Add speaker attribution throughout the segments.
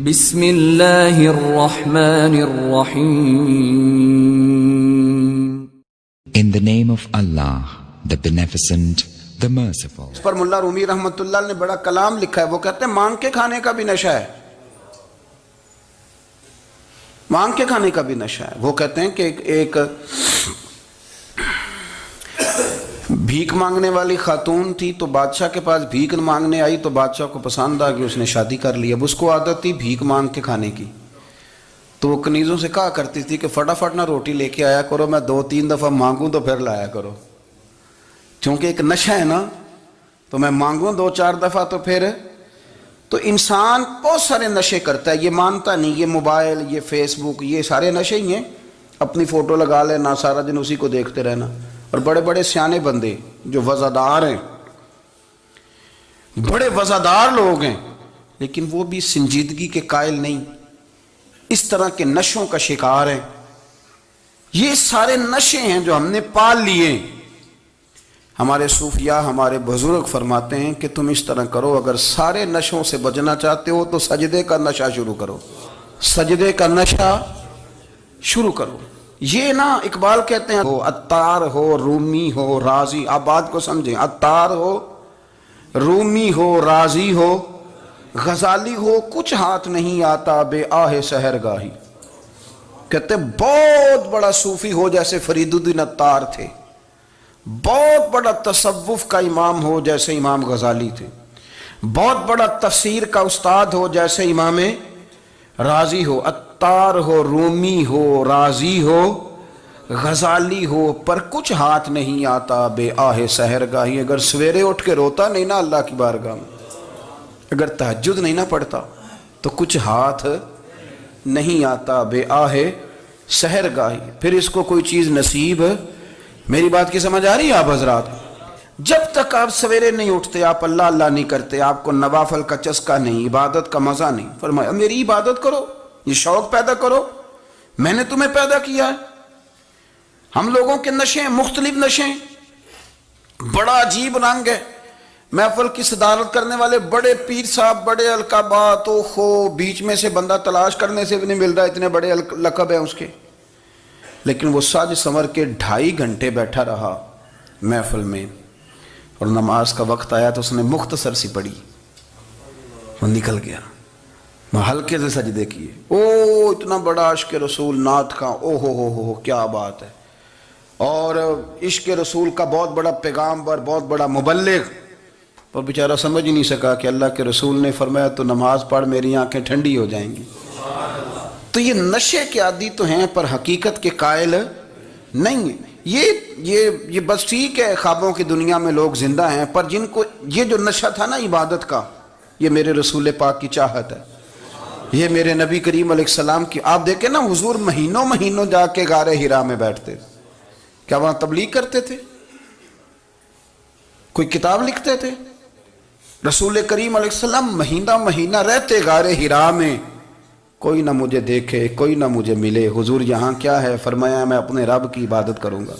Speaker 1: بسم اللہ الرحمن الرحیم.
Speaker 2: In the name of Allah, the Beneficent, the Merciful.
Speaker 3: اس پر ملا رومی رحمت اللہ نے بڑا کلام لکھا ہے. وہ کہتے ہیں مانگ کے کھانے کا بھی نشہ ہے، مانگ کے کھانے کا بھی نشہ ہے. وہ کہتے ہیں کہ ایک بھیک مانگنے والی خاتون تھی، تو بادشاہ کے پاس بھیک مانگنے آئی تو بادشاہ کو پسند آ گئی، اس نے شادی کر لی. اب اس کو عادت تھی بھیک مانگ کے کھانے کی، تو وہ کنیزوں سے کہا کرتی تھی کہ فٹافٹ نہ روٹی لے کے آیا کرو، میں 2-3 دفعہ مانگوں تو پھر لایا کرو. چونکہ ایک نشہ ہے نا، تو میں مانگوں 2-4 دفعہ تو پھر. تو انسان بہت سارے نشے کرتا ہے، یہ مانتا نہیں. یہ موبائل، یہ فیس بک، یہ سارے نشے ہی ہیں. اپنی فوٹو لگا لینا، سارا دن اسی کو دیکھتے رہنا. اور بڑے بڑے سیانے بندے جو وزادار ہیں، بڑے وزادار لوگ ہیں، لیکن وہ بھی سنجیدگی کے قائل نہیں، اس طرح کے نشوں کا شکار ہیں. یہ سارے نشے ہیں جو ہم نے پال لیے. ہمارے صوفیاء، ہمارے بزرگ فرماتے ہیں کہ تم اس طرح کرو، اگر سارے نشوں سے بچنا چاہتے ہو تو سجدے کا نشہ شروع کرو، سجدے کا نشہ شروع کرو. یہ نا اقبال کہتے ہیں، ہو عطار ہو، رومی ہو، رازی. آپ بات کو سمجھیں، عطار ہو، رومی ہو، رازی ہو، غزالی ہو، کچھ ہاتھ نہیں آتا بے آہ سحر گاہی. کہتے ہیں بہت بڑا صوفی ہو جیسے فرید الدین عطار تھے، بہت بڑا تصوف کا امام ہو جیسے امام غزالی تھے، بہت بڑا تفسیر کا استاد ہو جیسے امام رازی ہو. عطار ہو، رومی ہو، رازی ہو، غزالی ہو، پر کچھ ہاتھ نہیں آتا بے آہ سحر گاہی. اگر سویرے اٹھ کے روتا نہیں نا اللہ کی بارگاہ میں، اگر تہجد نہیں نہ پڑھتا تو کچھ ہاتھ نہیں آتا بے آہ سحر گاہی. پھر اس کو کوئی چیز نصیب. میری بات کی سمجھ آ رہی ہے آپ حضرات؟ جب تک آپ سویرے نہیں اٹھتے، آپ اللہ اللہ نہیں کرتے، آپ کو نوافل کا چسکا نہیں، عبادت کا مزہ نہیں. فرمایا میری عبادت کرو، یہ شوق پیدا کرو، میں نے تمہیں پیدا کیا ہے. ہم لوگوں کے نشے ہیں، مختلف نشے ہیں، بڑا عجیب رنگ ہے. محفل کی صدارت کرنے والے بڑے پیر صاحب، بڑے القابات، اوہو، بیچ میں سے بندہ تلاش کرنے سے بھی نہیں مل رہا، اتنے بڑے لقب ہیں اس کے. لیکن وہ ساج سنور کے 2.5 گھنٹے بیٹھا رہا محفل میں، اور نماز کا وقت آیا تو اس نے مختصر سی پڑھی، وہ نکل گیا. وہ ہلکے سے سجدے کیے. او اتنا بڑا عشق رسول، نعت کا، او ہو کیا بات ہے. اور عشق رسول کا بہت بڑا پیغامبر، بہت بڑا مبلغ. اور بیچارہ سمجھ ہی نہیں سکا کہ اللہ کے رسول نے فرمایا تو نماز پڑھ میری آنکھیں ٹھنڈی ہو جائیں گی. تو یہ نشے کے عادی تو ہیں پر حقیقت کے قائل نہیں ہیں. یہ بس ٹھیک ہے، خوابوں کی دنیا میں لوگ زندہ ہیں، پر جن کو یہ جو نشہ تھا نا عبادت کا، یہ میرے رسول پاک کی چاہت ہے، یہ میرے نبی کریم علیہ السلام کی. آپ دیکھیں نا، حضور مہینوں جا کے غار حرا میں بیٹھتے. کیا وہاں تبلیغ کرتے تھے؟ کوئی کتاب لکھتے تھے؟ رسول کریم علیہ السلام مہینہ رہتے غار حرا میں. کوئی نہ مجھے دیکھے، کوئی نہ مجھے ملے. حضور یہاں کیا ہے؟ فرمایا میں اپنے رب کی عبادت کروں گا.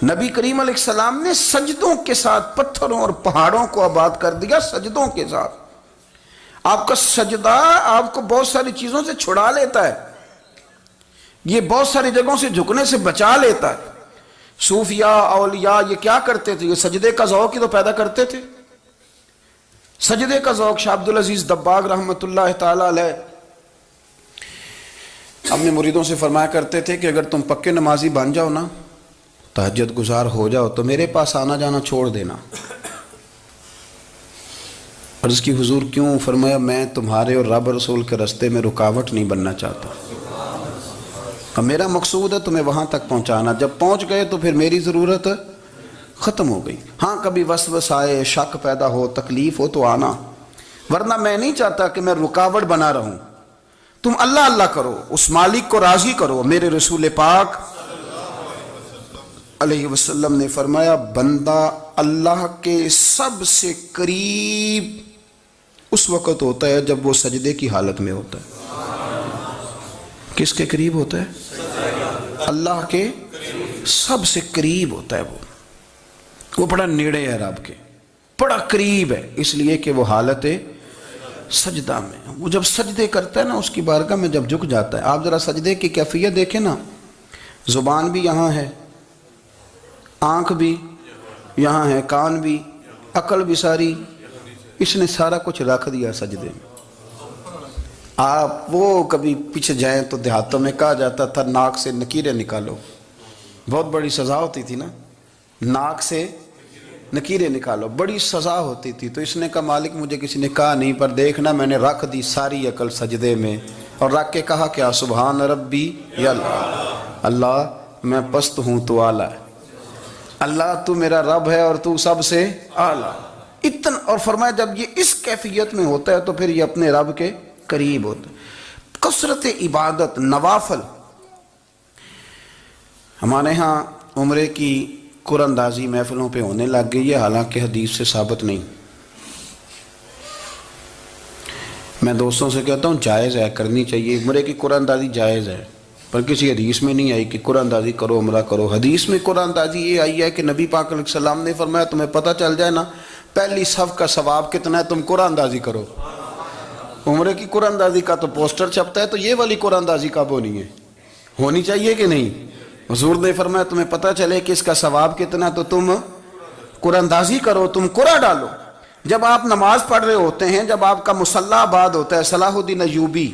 Speaker 3: نبی کریم علیہ السلام نے سجدوں کے ساتھ پتھروں اور پہاڑوں کو آباد کر دیا، سجدوں کے ساتھ. آپ کا سجدہ آپ کو بہت ساری چیزوں سے چھڑا لیتا ہے، یہ بہت ساری جگہوں سے جھکنے سے بچا لیتا ہے. صوفیاء، اولیاء یہ کیا کرتے تھے؟ یہ سجدے کا ذوق ہی تو پیدا کرتے تھے. سجدے کا ذوق. شاہ عبدالعزیز دباغ رحمۃ اللہ تعالی علیہ اپنے مریدوں سے فرمایا کرتے تھے کہ اگر تم پکے نمازی بن جاؤ نا، تہجد گزار ہو جاؤ، تو میرے پاس آنا جانا چھوڑ دینا. عرض کی حضور کیوں؟ فرمایا میں تمہارے اور رب رسول کے راستے میں رکاوٹ نہیں بننا چاہتا، اور میرا مقصود ہے تمہیں وہاں تک پہنچانا. جب پہنچ گئے تو پھر میری ضرورت ختم ہو گئی. ہاں کبھی وسوس آئے، شک پیدا ہو، تکلیف ہو تو آنا، ورنہ میں نہیں چاہتا کہ میں رکاوٹ بنا رہوں. تم اللہ اللہ کرو، اس مالک کو راضی کرو. میرے رسول پاک علیہ وسلم نے فرمایا بندہ اللہ کے سب سے قریب اس وقت ہوتا ہے جب وہ سجدے کی حالت میں ہوتا ہے. کس کے قریب ہوتا ہے؟ اللہ کے سب سے قریب ہوتا ہے. وہ بڑا نیڑے ہے رب کے، بڑا قریب ہے، اس لیے کہ وہ حالت سجدہ میں. وہ جب سجدے کرتا ہے نا اس کی بارگاہ میں جب جھک جاتا ہے. آپ ذرا سجدے کی کیفیت دیکھیں نا. زبان بھی یہاں ہے, آنکھ بھی یہاں ہے, کان بھی, عقل بھی ساری, اس نے سارا کچھ رکھ دیا سجدے میں. آپ وہ کبھی پیچھے جائیں تو دیہاتوں میں کہا جاتا تھا ناک سے نکیریں نکالو. بہت بڑی سزا ہوتی تھی نا, ناک سے نکیریں نکالو, بڑی سزا ہوتی تھی. تو اس نے کہا مالک مجھے کسی نے کہا نہیں, پر دیکھنا میں نے رکھ دی ساری عقل سجدے میں, اور رکھ کے کہا کیا سبحان ربی یا اللہ میں پست ہوں تو اعلیٰ ہے, اللہ تو میرا رب ہے اور تو سب سے اعلیٰ. اتنا, اور فرمایا جب یہ اس کیفیت میں ہوتا ہے تو پھر یہ اپنے رب کے قریب ہوتا ہے. کثرت عبادت, نوافل. ہمارے ہاں عمرے کی قرآن اندازی محفلوں پہ ہونے لگ گئی ہے, حالانکہ حدیث سے ثابت نہیں. میں دوستوں سے کہتا ہوں جائز ہے, کرنی چاہیے. عمرے کی قرآن اندازی جائز ہے, پر کسی حدیث میں نہیں آئی کہ قرآن اندازی کرو عمرہ کرو. حدیث میں قرآن اندازی یہ آئی ہے کہ نبی پاک علیہ السلام نے فرمایا تمہیں پتہ چل جائے نا پہلی صف کا ثواب کتنا ہے, تم قرآن اندازی کرو. عمرے کی قرآن اندازی کا تو پوسٹر چھپتا ہے, تو یہ والی قرآن اندازی کب ہونی ہے؟ ہونی چاہیے کہ نہیں؟ حضور نے فرمایا تمہیں پتہ چلے کہ اس کا ثواب کتنا, تو تم قرآن اندازی کرو, تم قرآن ڈالو. جب آپ نماز پڑھ رہے ہوتے ہیں, جب آپ کا مصلی آباد ہوتا ہے, صلاح الدین ایوبی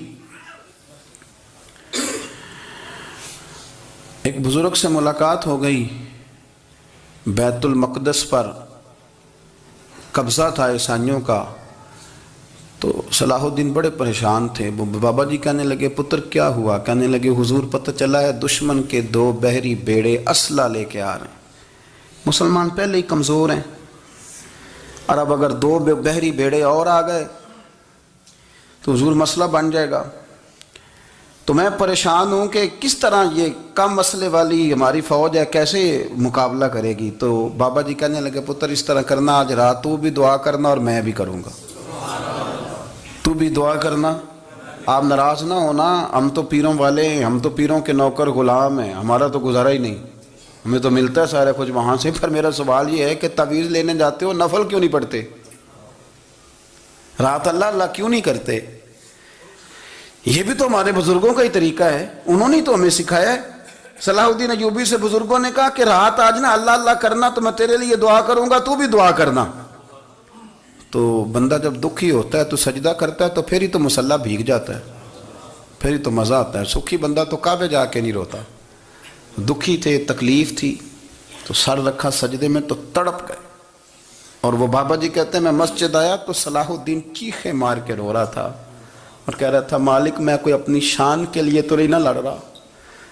Speaker 3: ایک بزرگ سے ملاقات ہو گئی, بیت المقدس پر قبضہ تھا عیسائیوں کا. تو صلاح الدین بڑے پریشان تھے. بابا جی کہنے لگے پتر کیا ہوا؟ کہنے لگے حضور پتہ چلا ہے دشمن کے 2 بحری بیڑے اسلحہ لے کے آ رہے ہیں. مسلمان پہلے ہی کمزور ہیں, اور اب اگر 2 بحری بیڑے اور آ گئے تو حضور مسئلہ بن جائے گا. تو میں پریشان ہوں کہ کس طرح یہ کم مسئلے والی ہماری فوج ہے کیسے مقابلہ کرے گی. تو بابا جی کہنے لگے پتر اس طرح کرنا, آج رات تو بھی دعا کرنا اور میں بھی کروں گا. تو بھی دعا کرنا, آپ ناراض نہ ہونا. ہم تو پیروں والے ہیں, ہم تو پیروں کے نوکر غلام ہیں, ہمارا تو گزارا ہی نہیں, ہمیں تو ملتا ہے سارا کچھ وہاں سے. پر میرا سوال یہ ہے کہ تعویذ لینے جاتے ہو, نفل کیوں نہیں پڑھتے؟ رات اللہ اللہ کیوں نہیں کرتے؟ یہ بھی تو ہمارے بزرگوں کا ہی طریقہ ہے, انہوں نے تو ہمیں سکھایا ہے. صلاح الدین ایوبی سے بزرگوں نے کہا کہ رات آج نا اللہ اللہ کرنا, تو میں تیرے لیے دعا کروں گا, تو بھی دعا کرنا. تو بندہ جب دکھی ہوتا ہے تو سجدہ کرتا ہے, تو پھر ہی تو مصلی بھیگ جاتا ہے, پھر ہی تو مزہ آتا ہے. سکھی بندہ تو کعبے جا کے نہیں روتا. دکھی تھے, تکلیف تھی, تو سر رکھا سجدے میں تو تڑپ گئے. اور وہ بابا جی کہتے ہیں میں مسجد آیا تو صلاح الدین چیخے مار کے رو رہا تھا, اور کہہ رہا تھا مالک میں کوئی اپنی شان کے لیے تو نہیں نہ لڑ رہا,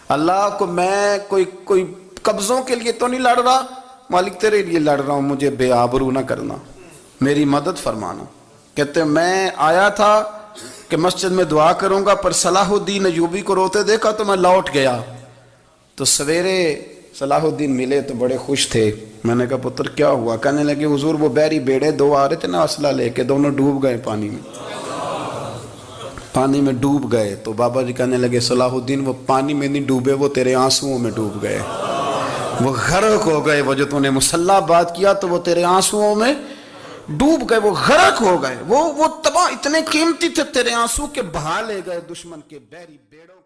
Speaker 3: اللہ کو میں کوئی قبضوں کے لیے تو نہیں لڑ رہا, مالک تیرے لیے لڑ رہا ہوں, مجھے بے آبرو نہ کرنا, میری مدد فرمانا. کہتے ہیں میں آیا تھا کہ مسجد میں دعا کروں گا, پر صلاح الدین ایوبی کو روتے دیکھا تو میں لوٹ گیا. تو سویرے صلاح الدین ملے تو بڑے خوش تھے. میں نے کہا پتر کیا ہوا؟ کہنے لگے حضور وہ بحری بیڑے 2 آ رہے تھے نا اسلحہ لے کے, دونوں ڈوب گئے پانی میں, پانی میں ڈوب گئے. تو بابا جی کہنے لگے صلاح الدین وہ پانی میں نہیں ڈوبے, وہ تیرے آنسوؤں میں ڈوب گئے, وہ غرق ہو گئے. وہ جو تو نے مصلی بات کیا تو وہ تیرے آنسوؤں میں ڈوب گئے, وہ غرق ہو گئے, وہ تباہ, اتنے قیمتی تھے تیرے آنسو کے بہا لے گئے دشمن کے بحری بیڑوں.